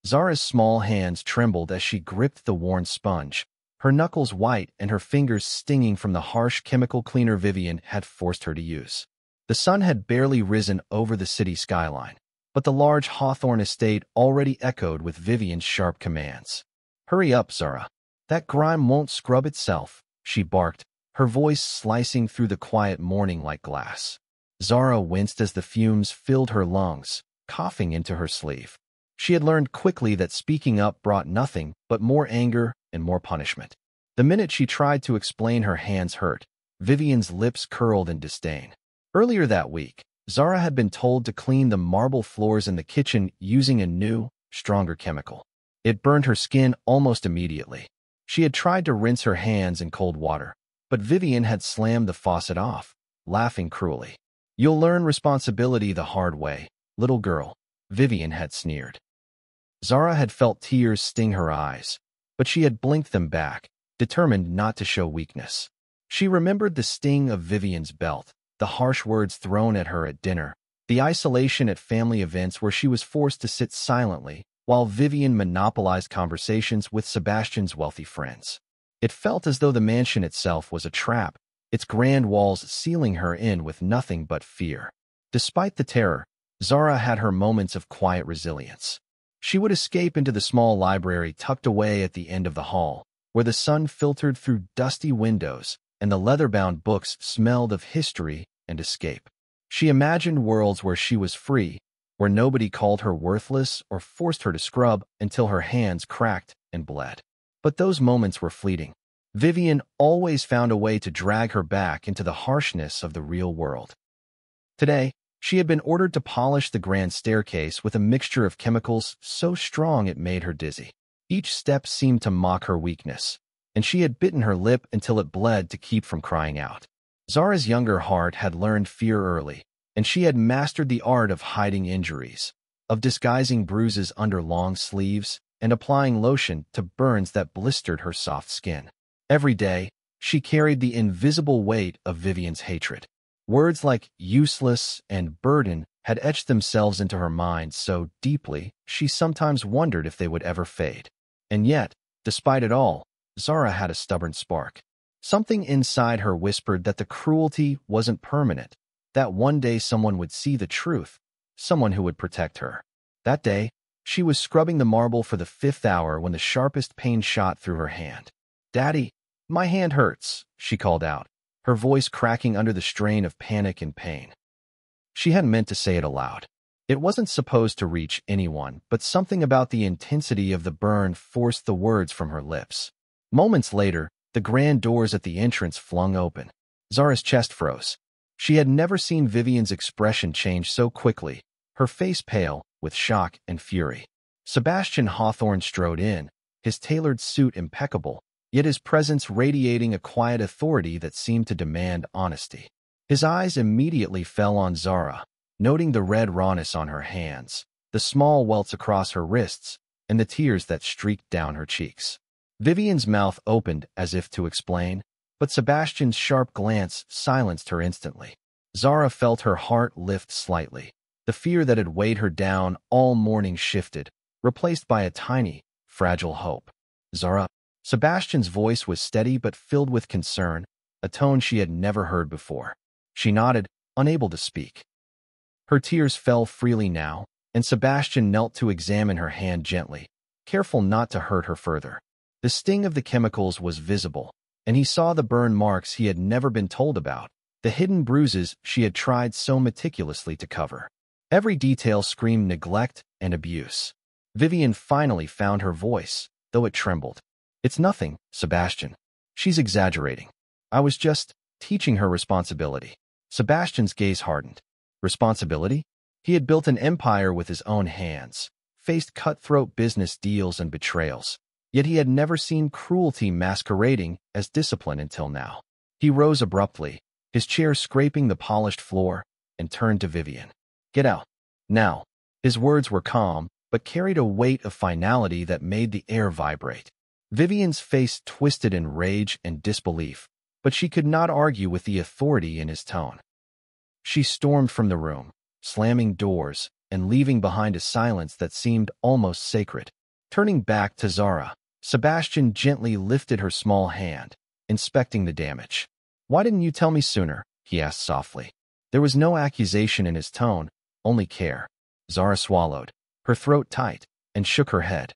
Zara's small hands trembled as she gripped the worn sponge, her knuckles white and her fingers stinging from the harsh chemical cleaner Vivian had forced her to use. The sun had barely risen over the city skyline, but the large Hawthorne estate already echoed with Vivian's sharp commands. "Hurry up, Zara. That grime won't scrub itself," she barked, her voice slicing through the quiet morning like glass. Zara winced as the fumes filled her lungs, coughing into her sleeve. She had learned quickly that speaking up brought nothing but more anger and more punishment. The minute she tried to explain, her hands hurt. Vivian's lips curled in disdain. Earlier that week, Zara had been told to clean the marble floors in the kitchen using a new, stronger chemical. It burned her skin almost immediately. She had tried to rinse her hands in cold water, but Vivian had slammed the faucet off, laughing cruelly. "You'll learn responsibility the hard way, little girl," Vivian had sneered. Zara had felt tears sting her eyes, but she had blinked them back, determined not to show weakness. She remembered the sting of Vivian's belt, the harsh words thrown at her at dinner, the isolation at family events where she was forced to sit silently while Vivian monopolized conversations with Sebastian's wealthy friends. It felt as though the mansion itself was a trap, its grand walls sealing her in with nothing but fear. Despite the terror, Zara had her moments of quiet resilience. She would escape into the small library tucked away at the end of the hall, where the sun filtered through dusty windows and the leather-bound books smelled of history and escape. She imagined worlds where she was free, where nobody called her worthless or forced her to scrub until her hands cracked and bled. But those moments were fleeting. Vivian always found a way to drag her back into the harshness of the real world. Today, she had been ordered to polish the grand staircase with a mixture of chemicals so strong it made her dizzy. Each step seemed to mock her weakness, and she had bitten her lip until it bled to keep from crying out. Zara's younger heart had learned fear early, and she had mastered the art of hiding injuries, of disguising bruises under long sleeves, and applying lotion to burns that blistered her soft skin. Every day, she carried the invisible weight of Vivian's hatred. Words like useless and burden had etched themselves into her mind so deeply she sometimes wondered if they would ever fade. And yet, despite it all, Zara had a stubborn spark. Something inside her whispered that the cruelty wasn't permanent, that one day someone would see the truth, someone who would protect her. That day, she was scrubbing the marble for the 5th hour when the sharpest pain shot through her hand. "Daddy, my hand hurts," she called out, her voice cracking under the strain of panic and pain. She hadn't meant to say it aloud. It wasn't supposed to reach anyone, but something about the intensity of the burn forced the words from her lips. Moments later, the grand doors at the entrance flung open. Zara's chest froze. She had never seen Vivian's expression change so quickly, her face pale with shock and fury. Sebastian Hawthorne strode in, his tailored suit impeccable, yet his presence radiating a quiet authority that seemed to demand honesty. His eyes immediately fell on Zara, noting the red rawness on her hands, the small welts across her wrists, and the tears that streaked down her cheeks. Vivian's mouth opened as if to explain, but Sebastian's sharp glance silenced her instantly. Zara felt her heart lift slightly. The fear that had weighed her down all morning shifted, replaced by a tiny, fragile hope. "Zara." Sebastian's voice was steady but filled with concern, a tone she had never heard before. She nodded, unable to speak. Her tears fell freely now, and Sebastian knelt to examine her hand gently, careful not to hurt her further. The sting of the chemicals was visible, and he saw the burn marks he had never been told about, the hidden bruises she had tried so meticulously to cover. Every detail screamed neglect and abuse. Vivian finally found her voice, though it trembled. "It's nothing, Sebastian. She's exaggerating. I was just teaching her responsibility." Sebastian's gaze hardened. Responsibility? He had built an empire with his own hands, faced cutthroat business deals and betrayals, yet he had never seen cruelty masquerading as discipline until now. He rose abruptly, his chair scraping the polished floor, and turned to Vivian. "Get out. Now." His words were calm, but carried a weight of finality that made the air vibrate. Vivian's face twisted in rage and disbelief, but she could not argue with the authority in his tone. She stormed from the room, slamming doors, and leaving behind a silence that seemed almost sacred. Turning back to Zara, Sebastian gently lifted her small hand, inspecting the damage. "Why didn't you tell me sooner?" he asked softly. There was no accusation in his tone, only care. Zara swallowed, her throat tight, and shook her head.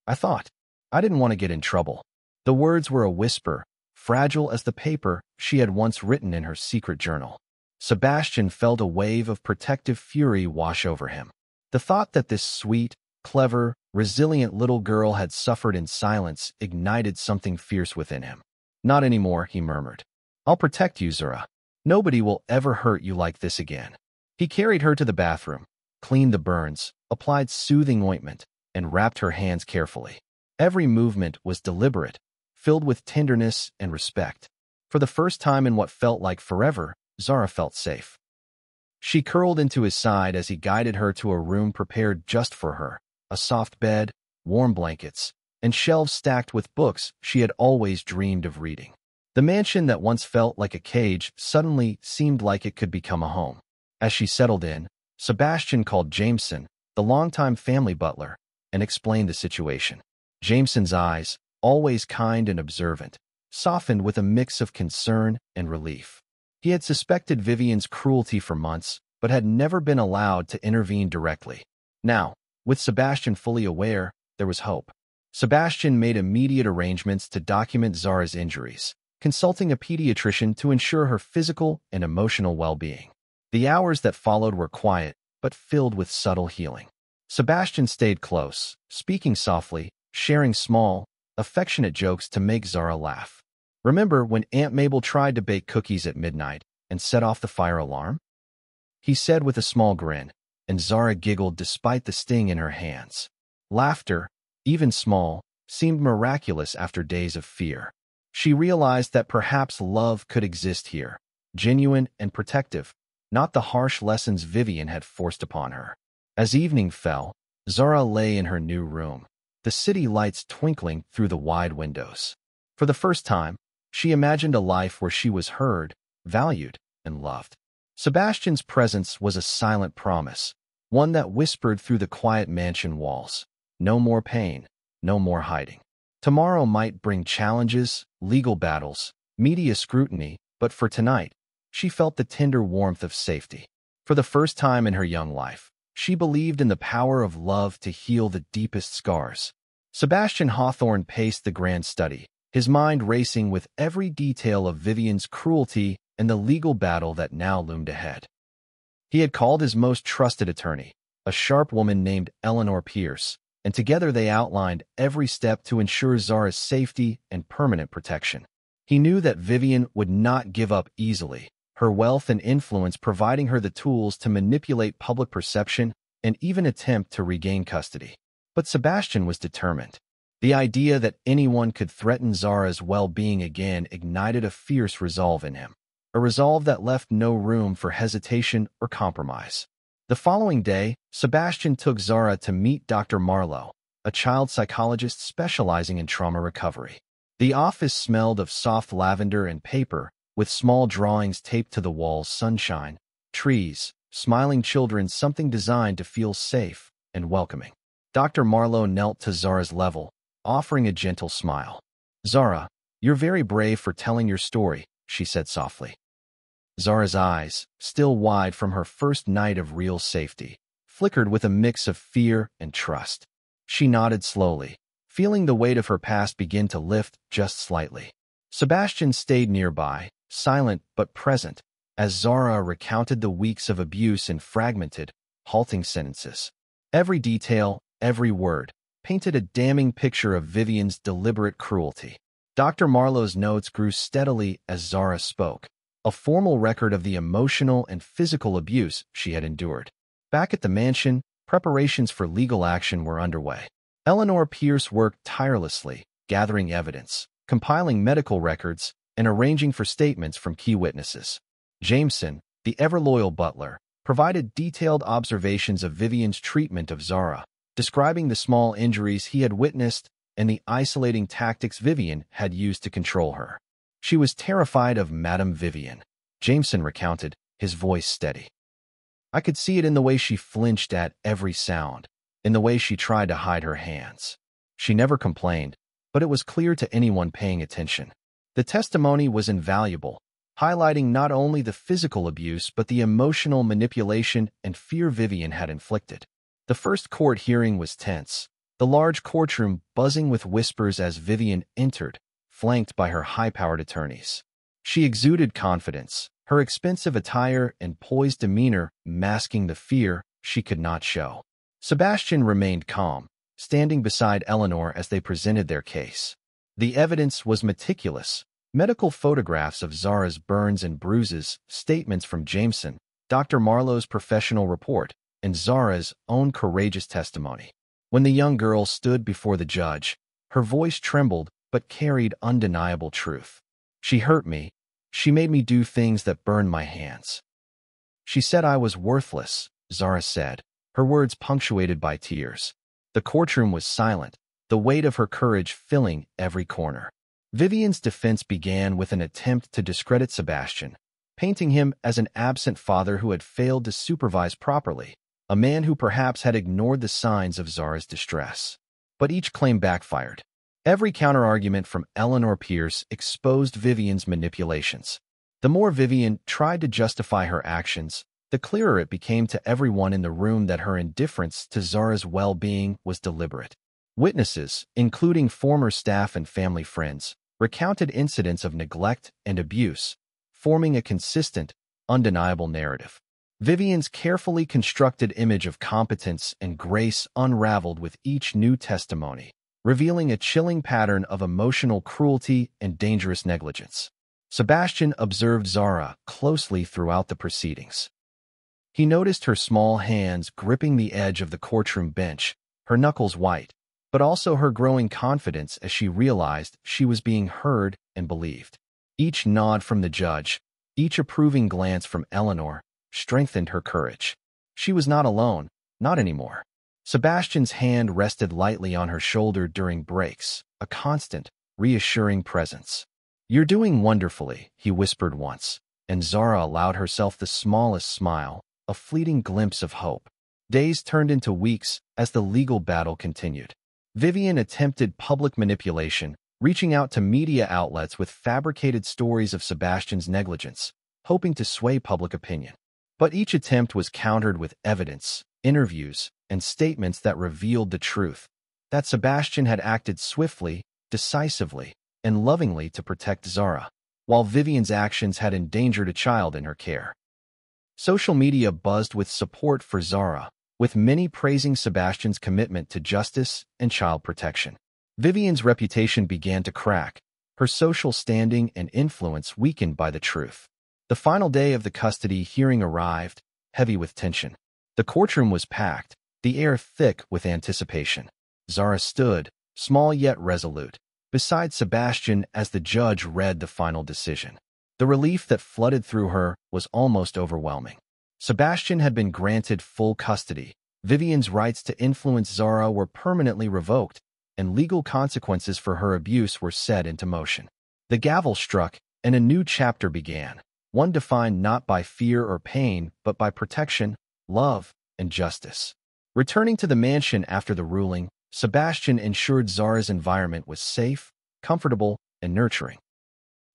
I thought. I didn't want to get in trouble." The words were a whisper, fragile as the paper she had once written in her secret journal. Sebastian felt a wave of protective fury wash over him. The thought that this sweet, clever, resilient little girl had suffered in silence ignited something fierce within him. "Not anymore," he murmured. "I'll protect you, Zara. Nobody will ever hurt you like this again." He carried her to the bathroom, cleaned the burns, applied soothing ointment, and wrapped her hands carefully. Every movement was deliberate, filled with tenderness and respect. For the first time in what felt like forever, Zara felt safe. She curled into his side as he guided her to a room prepared just for her, a soft bed, warm blankets, and shelves stacked with books she had always dreamed of reading. The mansion that once felt like a cage suddenly seemed like it could become a home. As she settled in, Sebastian called Jameson, the longtime family butler, and explained the situation. Jameson's eyes, always kind and observant, softened with a mix of concern and relief. He had suspected Vivian's cruelty for months, but had never been allowed to intervene directly. Now, with Sebastian fully aware, there was hope. Sebastian made immediate arrangements to document Zara's injuries, consulting a pediatrician to ensure her physical and emotional well-being. The hours that followed were quiet, but filled with subtle healing. Sebastian stayed close, speaking softly, sharing small, affectionate jokes to make Zara laugh. "Remember when Aunt Mabel tried to bake cookies at midnight and set off the fire alarm?" he said with a small grin, and Zara giggled despite the sting in her hands. Laughter, even small, seemed miraculous after days of fear. She realized that perhaps love could exist here, genuine and protective, not the harsh lessons Vivian had forced upon her. As evening fell, Zara lay in her new room, the city lights twinkling through the wide windows. For the first time, she imagined a life where she was heard, valued, and loved. Sebastian's presence was a silent promise, one that whispered through the quiet mansion walls. No more pain, no more hiding. Tomorrow might bring challenges, legal battles, media scrutiny, but for tonight, she felt the tender warmth of safety. For the first time in her young life, she believed in the power of love to heal the deepest scars. Sebastian Hawthorne paced the grand study, his mind racing with every detail of Vivian's cruelty and the legal battle that now loomed ahead. He had called his most trusted attorney, a sharp woman named Eleanor Pierce, and together they outlined every step to ensure Zara's safety and permanent protection. He knew that Vivian would not give up easily, her wealth and influence providing her the tools to manipulate public perception and even attempt to regain custody. But Sebastian was determined. The idea that anyone could threaten Zara's well-being again ignited a fierce resolve in him, a resolve that left no room for hesitation or compromise. The following day, Sebastian took Zara to meet Dr. Marlowe, a child psychologist specializing in trauma recovery. The office smelled of soft lavender and paper, with small drawings taped to the walls, sunshine, trees, smiling children, something designed to feel safe and welcoming. Dr. Marlowe knelt to Zara's level, offering a gentle smile. "Zara, you're very brave for telling your story," she said softly. Zara's eyes, still wide from her first night of real safety, flickered with a mix of fear and trust. She nodded slowly, feeling the weight of her past begin to lift just slightly. Sebastian stayed nearby, silent but present, as Zara recounted the weeks of abuse in fragmented, halting sentences. Every detail, every word, painted a damning picture of Vivian's deliberate cruelty. Dr. Marlowe's notes grew steadily as Zara spoke, a formal record of the emotional and physical abuse she had endured. Back at the mansion, preparations for legal action were underway. Eleanor Pierce worked tirelessly, gathering evidence, compiling medical records, and arranging for statements from key witnesses. Jameson, the ever-loyal butler, provided detailed observations of Vivian's treatment of Zara, describing the small injuries he had witnessed and the isolating tactics Vivian had used to control her. She was terrified of Madame Vivian, Jameson recounted, his voice steady. I could see it in the way she flinched at every sound, in the way she tried to hide her hands. She never complained, but it was clear to anyone paying attention. The testimony was invaluable, highlighting not only the physical abuse but the emotional manipulation and fear Vivian had inflicted. The first court hearing was tense, the large courtroom buzzing with whispers as Vivian entered, flanked by her high-powered attorneys. She exuded confidence, her expensive attire and poised demeanor masking the fear she could not show. Sebastian remained calm, standing beside Eleanor as they presented their case. The evidence was meticulous. Medical photographs of Zara's burns and bruises, statements from Jameson, Dr. Marlowe's professional report, and Zara's own courageous testimony. When the young girl stood before the judge, her voice trembled but carried undeniable truth. She hurt me. She made me do things that burned my hands. She said I was worthless, Zara said, her words punctuated by tears. The courtroom was silent, the weight of her courage filling every corner. Vivian's defense began with an attempt to discredit Sebastian, painting him as an absent father who had failed to supervise properly, a man who perhaps had ignored the signs of Zara's distress. But each claim backfired. Every counterargument from Eleanor Pierce exposed Vivian's manipulations. The more Vivian tried to justify her actions, the clearer it became to everyone in the room that her indifference to Zara's well-being was deliberate. Witnesses, including former staff and family friends, recounted incidents of neglect and abuse, forming a consistent, undeniable narrative. Vivian's carefully constructed image of competence and grace unraveled with each new testimony, revealing a chilling pattern of emotional cruelty and dangerous negligence. Sebastian observed Zara closely throughout the proceedings. He noticed her small hands gripping the edge of the courtroom bench, her knuckles white, but also her growing confidence as she realized she was being heard and believed. Each nod from the judge, each approving glance from Eleanor, strengthened her courage. She was not alone, not anymore. Sebastian's hand rested lightly on her shoulder during breaks, a constant, reassuring presence. "You're doing wonderfully," he whispered once, and Zara allowed herself the smallest smile, a fleeting glimpse of hope. Days turned into weeks as the legal battle continued. Vivian attempted public manipulation, reaching out to media outlets with fabricated stories of Sebastian's negligence, hoping to sway public opinion. But each attempt was countered with evidence, interviews, and statements that revealed the truth, that Sebastian had acted swiftly, decisively, and lovingly to protect Zara, while Vivian's actions had endangered a child in her care. Social media buzzed with support for Zara, with many praising Sebastian's commitment to justice and child protection. Vivian's reputation began to crack, her social standing and influence weakened by the truth. The final day of the custody hearing arrived, heavy with tension. The courtroom was packed, the air thick with anticipation. Zara stood, small yet resolute, beside Sebastian as the judge read the final decision. The relief that flooded through her was almost overwhelming. Sebastian had been granted full custody, Vivian's rights to influence Zara were permanently revoked, and legal consequences for her abuse were set into motion. The gavel struck, and a new chapter began, one defined not by fear or pain, but by protection, love, and justice. Returning to the mansion after the ruling, Sebastian ensured Zara's environment was safe, comfortable, and nurturing.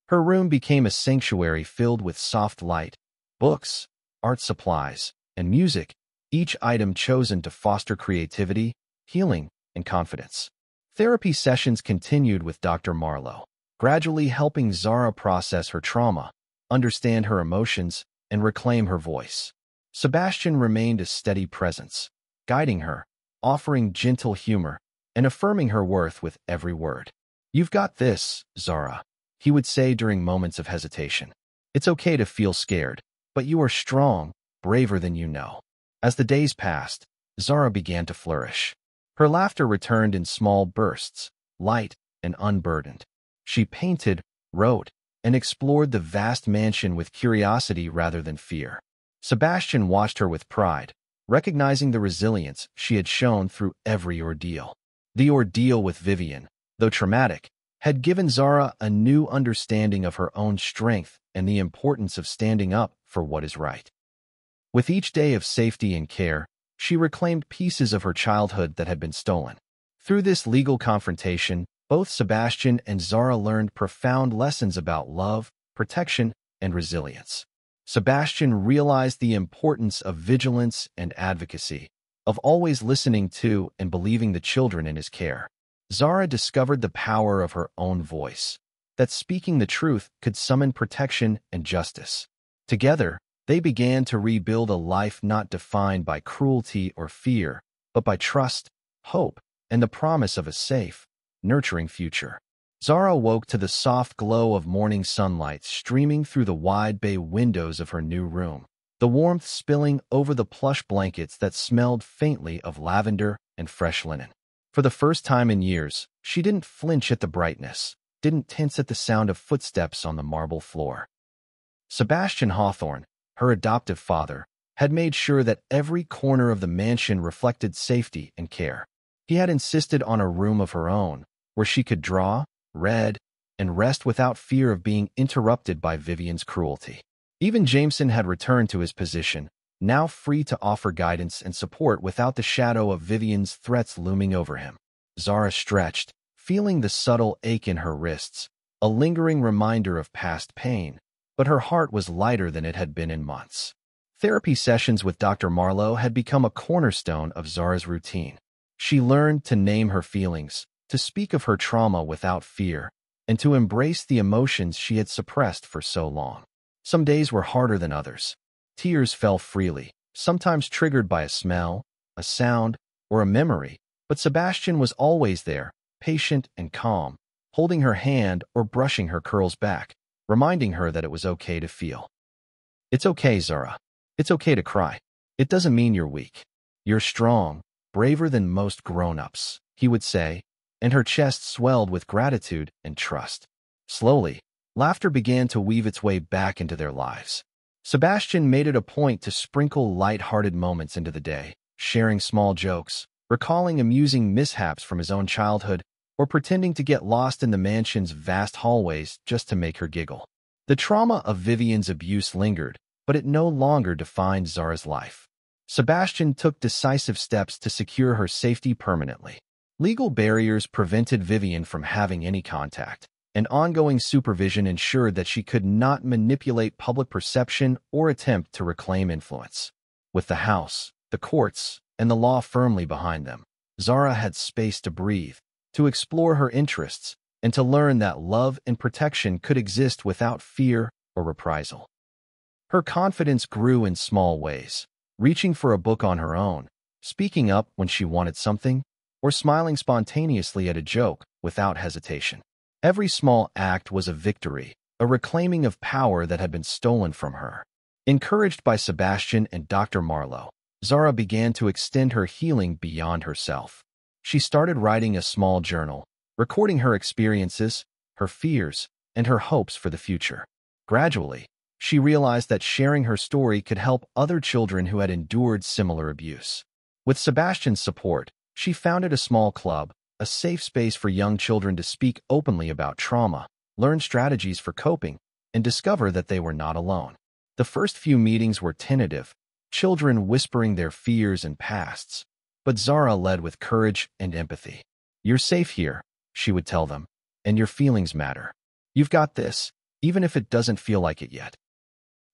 Her room became a sanctuary filled with soft light, books, art supplies, and music, each item chosen to foster creativity, healing, and confidence. Therapy sessions continued with Dr. Marlowe, gradually helping Zara process her trauma, understand her emotions, and reclaim her voice. Sebastian remained a steady presence, guiding her, offering gentle humor, and affirming her worth with every word. "You've got this, Zara," he would say during moments of hesitation. "It's okay to feel scared, but you are strong, braver than you know." As the days passed, Zara began to flourish. Her laughter returned in small bursts, light and unburdened. She painted, wrote, and explored the vast mansion with curiosity rather than fear. Sebastian watched her with pride, recognizing the resilience she had shown through every ordeal. The ordeal with Vivian, though traumatic, had given Zara a new understanding of her own strength and the importance of standing up for what is right. With each day of safety and care, she reclaimed pieces of her childhood that had been stolen. Through this legal confrontation, both Sebastian and Zara learned profound lessons about love, protection, and resilience. Sebastian realized the importance of vigilance and advocacy, of always listening to and believing the children in his care. Zara discovered the power of her own voice, that speaking the truth could summon protection and justice. Together, they began to rebuild a life not defined by cruelty or fear, but by trust, hope, and the promise of a safe, nurturing future. Zara woke to the soft glow of morning sunlight streaming through the wide bay windows of her new room, the warmth spilling over the plush blankets that smelled faintly of lavender and fresh linen. For the first time in years, she didn't flinch at the brightness, didn't tense at the sound of footsteps on the marble floor. Sebastian Hawthorne, her adoptive father, had made sure that every corner of the mansion reflected safety and care. He had insisted on a room of her own, where she could draw, read, and rest without fear of being interrupted by Vivian's cruelty. Even Jameson had returned to his position, now free to offer guidance and support without the shadow of Vivian's threats looming over him. Zara stretched, feeling the subtle ache in her wrists, a lingering reminder of past pain, but her heart was lighter than it had been in months. Therapy sessions with Dr. Marlowe had become a cornerstone of Zara's routine. She learned to name her feelings, to speak of her trauma without fear, and to embrace the emotions she had suppressed for so long. Some days were harder than others. Tears fell freely, sometimes triggered by a smell, a sound, or a memory, but Sebastian was always there, patient and calm, holding her hand or brushing her curls back, reminding her that it was okay to feel. "It's okay, Zara. It's okay to cry. It doesn't mean you're weak. You're strong, braver than most grown-ups," he would say, and her chest swelled with gratitude and trust. Slowly, laughter began to weave its way back into their lives. Sebastian made it a point to sprinkle light-hearted moments into the day, sharing small jokes, recalling amusing mishaps from his own childhood, or pretending to get lost in the mansion's vast hallways just to make her giggle. The trauma of Vivian's abuse lingered, but it no longer defined Zara's life. Sebastian took decisive steps to secure her safety permanently. Legal barriers prevented Vivian from having any contact, and ongoing supervision ensured that she could not manipulate public perception or attempt to reclaim influence. With the house, the courts, and the law firmly behind them, Zara had space to breathe, to explore her interests, and to learn that love and protection could exist without fear or reprisal. Her confidence grew in small ways, reaching for a book on her own, speaking up when she wanted something, or smiling spontaneously at a joke without hesitation. Every small act was a victory, a reclaiming of power that had been stolen from her. Encouraged by Sebastian and Dr. Marlowe, Zara began to extend her healing beyond herself. She started writing a small journal, recording her experiences, her fears, and her hopes for the future. Gradually, she realized that sharing her story could help other children who had endured similar abuse. With Sebastian's support, she founded a small club, a safe space for young children to speak openly about trauma, learn strategies for coping, and discover that they were not alone. The first few meetings were tentative, children whispering their fears and pasts, but Zara led with courage and empathy. "You're safe here," she would tell them, "and your feelings matter. You've got this, even if it doesn't feel like it yet."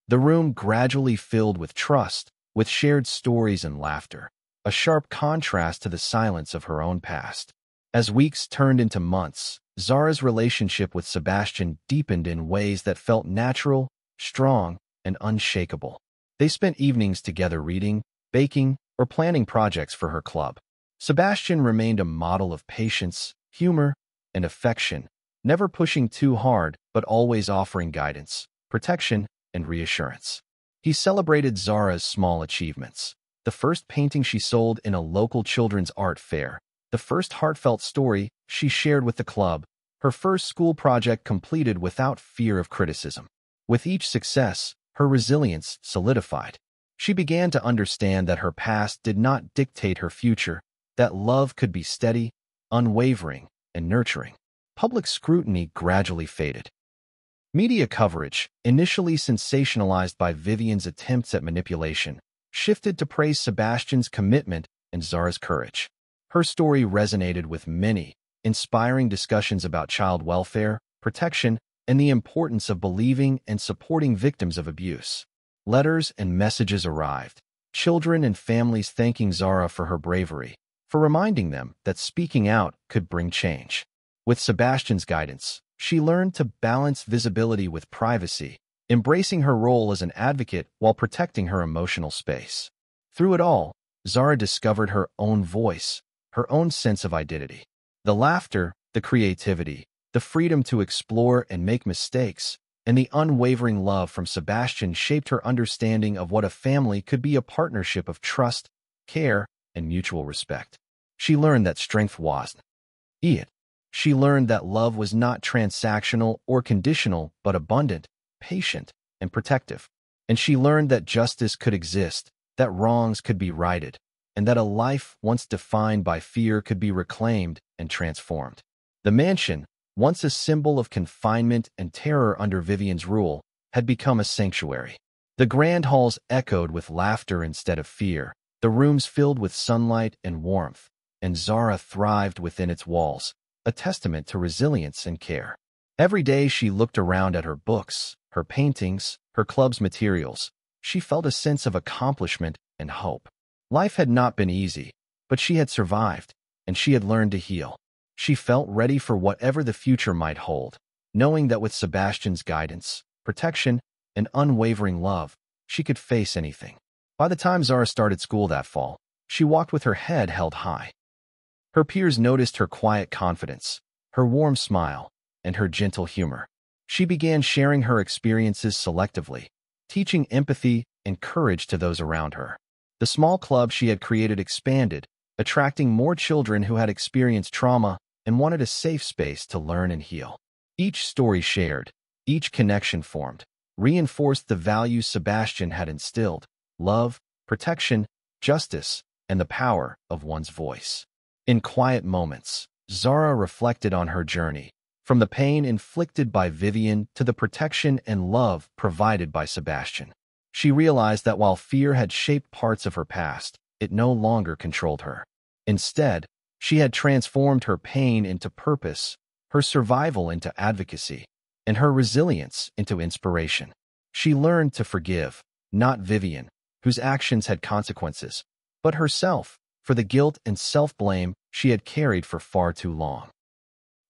The room gradually filled with trust, with shared stories and laughter, a sharp contrast to the silence of her own past. As weeks turned into months, Zara's relationship with Sebastian deepened in ways that felt natural, strong, and unshakable. They spent evenings together reading, baking, or planning projects for her club. Sebastian remained a model of patience, humor, and affection, never pushing too hard but always offering guidance, protection, and reassurance. He celebrated Zara's small achievements: the first painting she sold in a local children's art fair, the first heartfelt story she shared with the club, her first school project completed without fear of criticism. With each success, her resilience solidified. She began to understand that her past did not dictate her future, that love could be steady, unwavering, and nurturing. Public scrutiny gradually faded. Media coverage, initially sensationalized by Vivian's attempts at manipulation, shifted to praise Sebastian's commitment and Zara's courage. Her story resonated with many, inspiring discussions about child welfare, protection, and the importance of believing and supporting victims of abuse. Letters and messages arrived, children and families thanking Zara for her bravery, for reminding them that speaking out could bring change. With Sebastian's guidance, she learned to balance visibility with privacy, embracing her role as an advocate while protecting her emotional space. Through it all, Zara discovered her own voice, her own sense of identity. The laughter, the creativity, the freedom to explore and make mistakes, and the unwavering love from Sebastian shaped her understanding of what a family could be: a partnership of trust, care, and mutual respect. She learned that strength wasn't it. She learned that love was not transactional or conditional, but abundant, patient, and protective. And she learned that justice could exist, that wrongs could be righted, and that a life once defined by fear could be reclaimed and transformed. The mansion, once a symbol of confinement and terror under Vivian's rule, had become a sanctuary. The grand halls echoed with laughter instead of fear, the rooms filled with sunlight and warmth, and Zara thrived within its walls, a testament to resilience and care. Every day she looked around at her books, her paintings, her club's materials. She felt a sense of accomplishment and hope. Life had not been easy, but she had survived, and she had learned to heal. She felt ready for whatever the future might hold, knowing that with Sebastian's guidance, protection, and unwavering love, she could face anything. By the time Zara started school that fall, she walked with her head held high. Her peers noticed her quiet confidence, her warm smile, and her gentle humor. She began sharing her experiences selectively, teaching empathy and courage to those around her. The small club she had created expanded, attracting more children who had experienced trauma and wanted a safe space to learn and heal. Each story shared, each connection formed, reinforced the values Sebastian had instilled: love, protection, justice, and the power of one's voice. In quiet moments, Zara reflected on her journey, from the pain inflicted by Vivian to the protection and love provided by Sebastian. She realized that while fear had shaped parts of her past, it no longer controlled her. Instead, she had transformed her pain into purpose, her survival into advocacy, and her resilience into inspiration. She learned to forgive, not Vivian, whose actions had consequences, but herself, for the guilt and self-blame she had carried for far too long.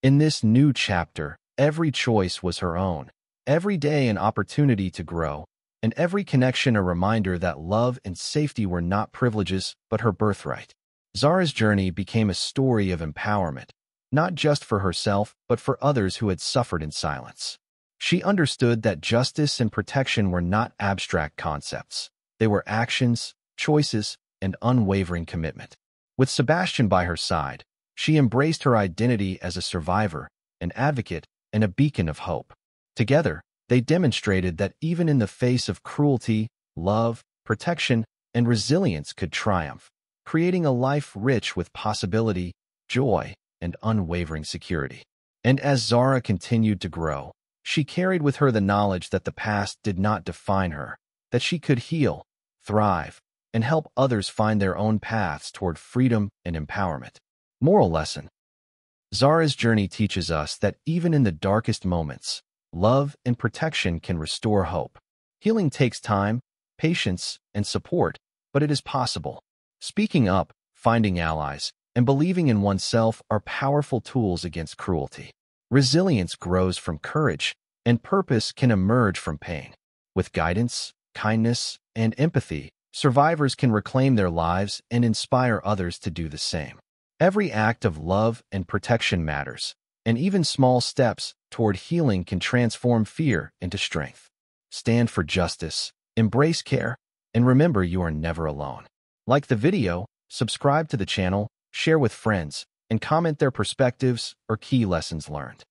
In this new chapter, every choice was her own, every day an opportunity to grow, and every connection a reminder that love and safety were not privileges but her birthright. Zara's journey became a story of empowerment, not just for herself but for others who had suffered in silence. She understood that justice and protection were not abstract concepts. They were actions, choices, and unwavering commitment. With Sebastian by her side, she embraced her identity as a survivor, an advocate, and a beacon of hope. Together, they demonstrated that even in the face of cruelty, love, protection, and resilience could triumph, creating a life rich with possibility, joy, and unwavering security. And as Zara continued to grow, she carried with her the knowledge that the past did not define her, that she could heal, thrive, and help others find their own paths toward freedom and empowerment. Moral lesson: Zara's journey teaches us that even in the darkest moments, love and protection can restore hope. Healing takes time, patience, and support, but it is possible. Speaking up, finding allies, and believing in oneself are powerful tools against cruelty. Resilience grows from courage, and purpose can emerge from pain. With guidance, kindness, and empathy, survivors can reclaim their lives and inspire others to do the same. Every act of love and protection matters, and even small steps toward healing can transform fear into strength. Stand for justice, embrace care, and remember you are never alone. Like the video, subscribe to the channel, share with friends, and comment their perspectives or key lessons learned.